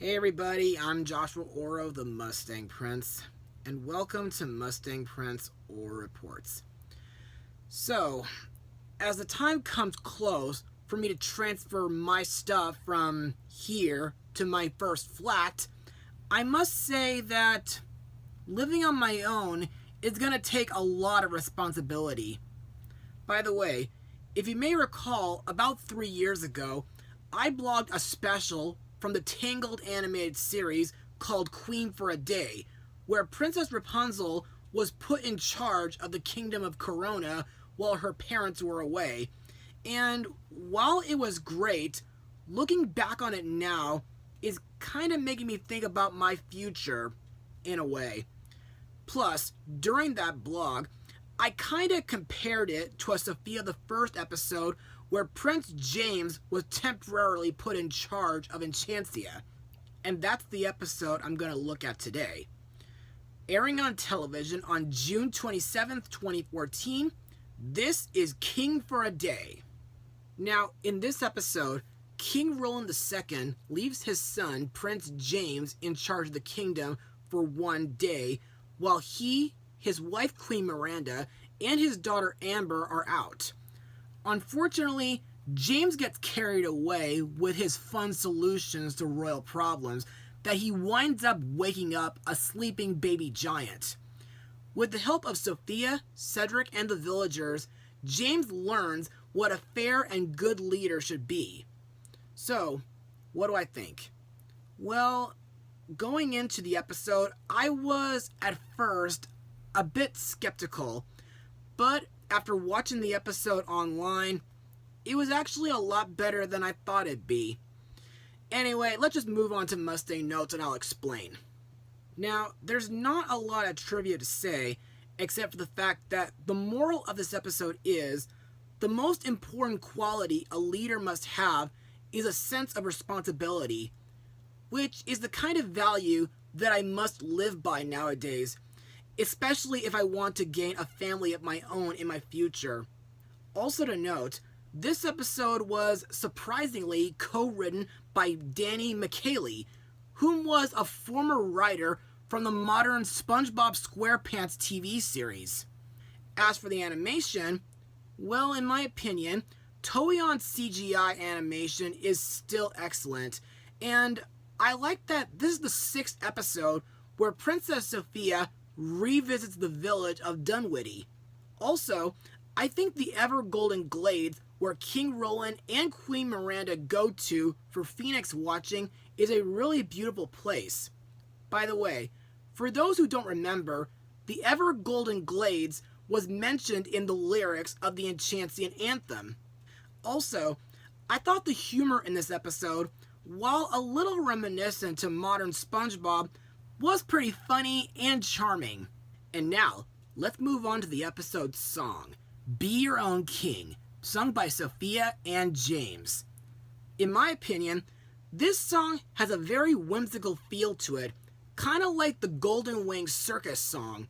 Hey everybody, I'm Joshua Orro, the Mustang Prince, and welcome to Mustang Prince Orro Reports. So, as the time comes close for me to transfer my stuff from here to my first flat, I must say that living on my own is going to take a lot of responsibility. By the way, if you may recall, about 3 years ago, I blogged a special from the Tangled animated series called Queen for a Day, where Princess Rapunzel was put in charge of the Kingdom of Corona while her parents were away. And while it was great, looking back on it now is kind of making me think about my future in a way. Plus, during that blog, I kind of compared it to a Sofia the First episode where Prince James was temporarily put in charge of Enchancia. And that's the episode I'm going to look at today. Airing on television on June 27th, 2014, this is King for a Day. Now, in this episode, King Roland II leaves his son, Prince James, in charge of the kingdom for one day, while he, his wife Queen Miranda, and his daughter Amber are out. Unfortunately, James gets carried away with his fun solutions to royal problems that he winds up waking up a sleeping baby giant. With the help of Sofia, Cedric, and the villagers, James learns what a fair and good leader should be. So, what do I think? Well, going into the episode, I was at first a bit skeptical, but after watching the episode online, it was actually a lot better than I thought it'd be. Anyway, let's just move on to Mustang notes and I'll explain. Now, there's not a lot of trivia to say, except for the fact that the moral of this episode is, the most important quality a leader must have is a sense of responsibility, which is the kind of value that I must live by nowadays, especially if I want to gain a family of my own in my future. Also to note, this episode was surprisingly co-written by Danny McKaylee, whom was a former writer from the modern SpongeBob SquarePants TV series. As for the animation, well, in my opinion, Toei on CGI animation is still excellent, and I like that this is the 6th episode where Princess Sofia revisits the village of Dunwich. Also, I think the ever golden glades where King Roland and Queen Miranda go to for Phoenix watching is a really beautiful place. By the way, for those who don't remember, the ever golden glades was mentioned in the lyrics of the Enchancian anthem. Also, I thought the humor in this episode, while a little reminiscent to modern SpongeBob, was pretty funny and charming. And now, let's move on to the episode's song, Be Your Own King, sung by Sofia and James. In my opinion, this song has a very whimsical feel to it, kind of like the Golden Wings Circus song,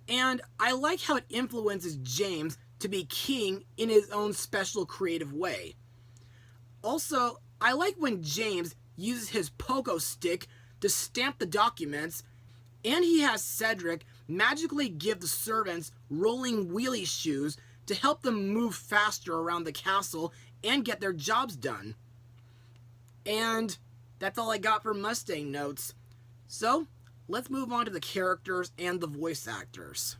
and I like how it influences James to be king in his own special creative way. Also, I like when James uses his pogo stick to stamp the documents, and he has Cedric magically give the servants rolling wheelie shoes to help them move faster around the castle and get their jobs done. And that's all I got for Mustang notes. So, let's move on to the characters and the voice actors.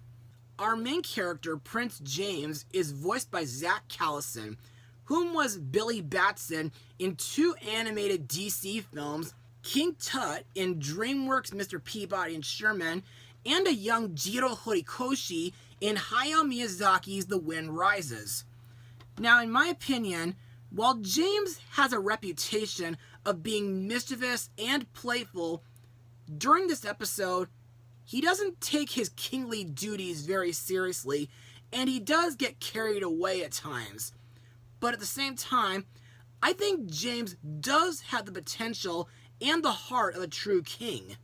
Our main character, Prince James, is voiced by Zach Callison, whom was Billy Batson in 2 animated DC films, King Tut in DreamWorks' Mr. Peabody and Sherman, and a young Jiro Horikoshi in Hayao Miyazaki's The Wind Rises. Now, in my opinion, while James has a reputation of being mischievous and playful, during this episode, he doesn't take his kingly duties very seriously, and he does get carried away at times. But at the same time, I think James does have the potential and the heart of a true king.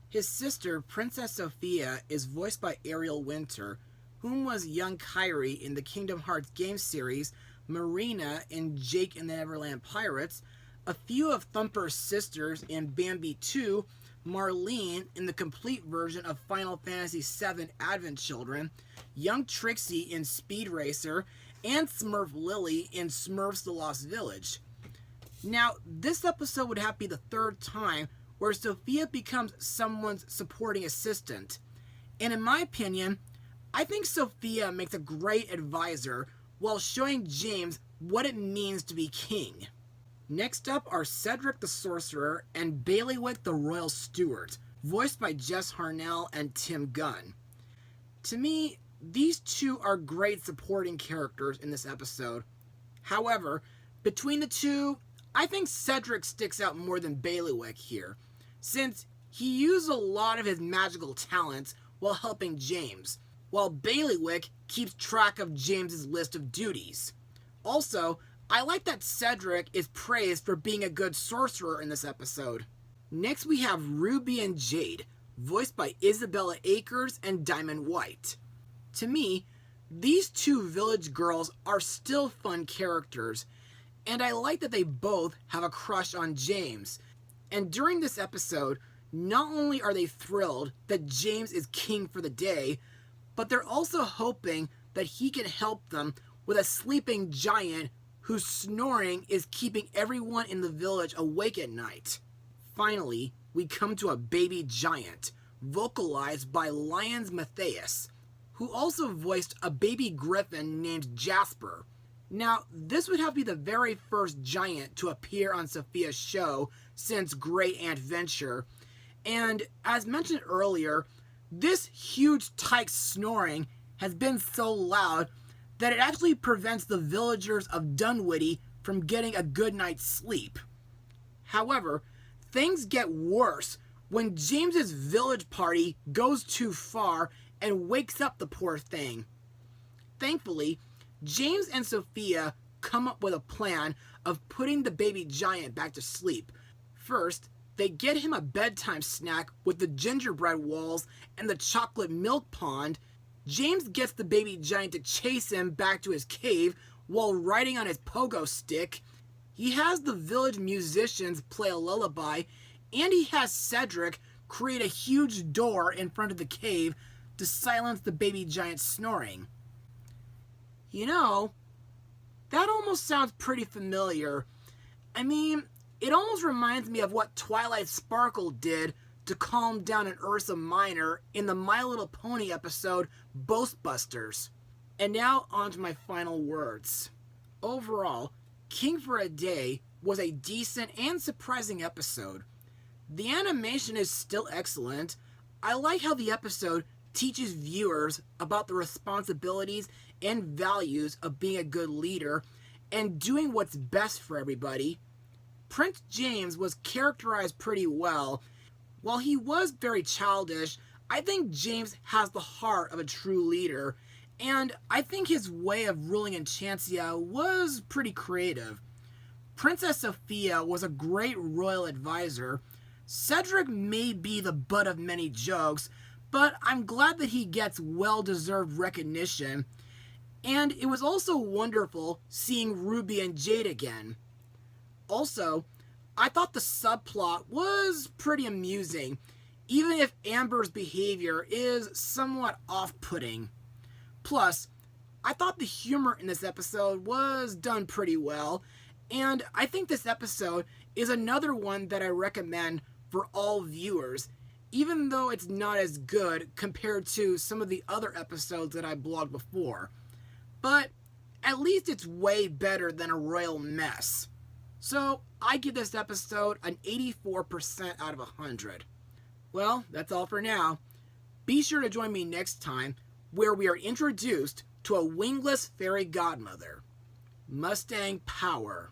His sister, Princess Sofia, is voiced by Ariel Winter, whom was young Kairi in the Kingdom Hearts game series, Marina in Jake and the Neverland Pirates, a few of Thumper's sisters in Bambi 2, Marlene in the complete version of Final Fantasy VII Advent Children, young Trixie in Speed Racer, and Smurf Lily in Smurfs the Lost Village. Now, this episode would have to be the third time where Sofia becomes someone's supporting assistant. And in my opinion, I think Sofia makes a great advisor while showing James what it means to be king. Next up are Cedric the Sorcerer and Bailiwick the Royal Steward, voiced by Jess Harnell and Tim Gunn. To me, these two are great supporting characters in this episode. However, between the two, I think Cedric sticks out more than Bailiwick here, since he used a lot of his magical talents while helping James, while Bailiwick keeps track of James's list of duties. Also, I like that Cedric is praised for being a good sorcerer in this episode. Next we have Ruby and Jade, voiced by Isabella Akers and Diamond White. To me, these two village girls are still fun characters, and I like that they both have a crush on James. And during this episode, not only are they thrilled that James is king for the day, but they're also hoping that he can help them with a sleeping giant whose snoring is keeping everyone in the village awake at night. Finally, we come to a baby giant, vocalized by Lyons Matthias, who also voiced a baby griffin named Jasper. Now, this would have to be the very first giant to appear on Sofia's show since Great Aunt Venture, and as mentioned earlier, this huge tyke's snoring has been so loud that it actually prevents the villagers of Dunwitty from getting a good night's sleep. However, things get worse when James's village party goes too far and wakes up the poor thing. Thankfully, James and Sofia come up with a plan of putting the baby giant back to sleep. First, they get him a bedtime snack with the gingerbread walls and the chocolate milk pond. James gets the baby giant to chase him back to his cave while riding on his pogo stick. He has the village musicians play a lullaby, and he has Cedric create a huge door in front of the cave to silence the baby giant's snoring. You know, that almost sounds pretty familiar. I mean, it almost reminds me of what Twilight Sparkle did to calm down an Ursa Minor in the My Little Pony episode Ghostbusters. And now on to my final words. Overall, King for a Day was a decent and surprising episode. The animation is still excellent. I like how the episode teaches viewers about the responsibilities and values of being a good leader and doing what's best for everybody. Prince James was characterized pretty well. While he was very childish, I think James has the heart of a true leader, and I think his way of ruling Enchancia was pretty creative. Princess Sofia was a great royal advisor. Cedric may be the butt of many jokes, but I'm glad that he gets well-deserved recognition. And it was also wonderful seeing Ruby and Jade again. Also, I thought the subplot was pretty amusing, even if Amber's behavior is somewhat off-putting. Plus, I thought the humor in this episode was done pretty well, and I think this episode is another one that I recommend for all viewers, even though it's not as good compared to some of the other episodes that I blogged before. But at least it's way better than a royal mess. So I give this episode an 84% out of 100. Well, that's all for now. Be sure to join me next time, where we are introduced to a wingless fairy godmother. Mustang Power.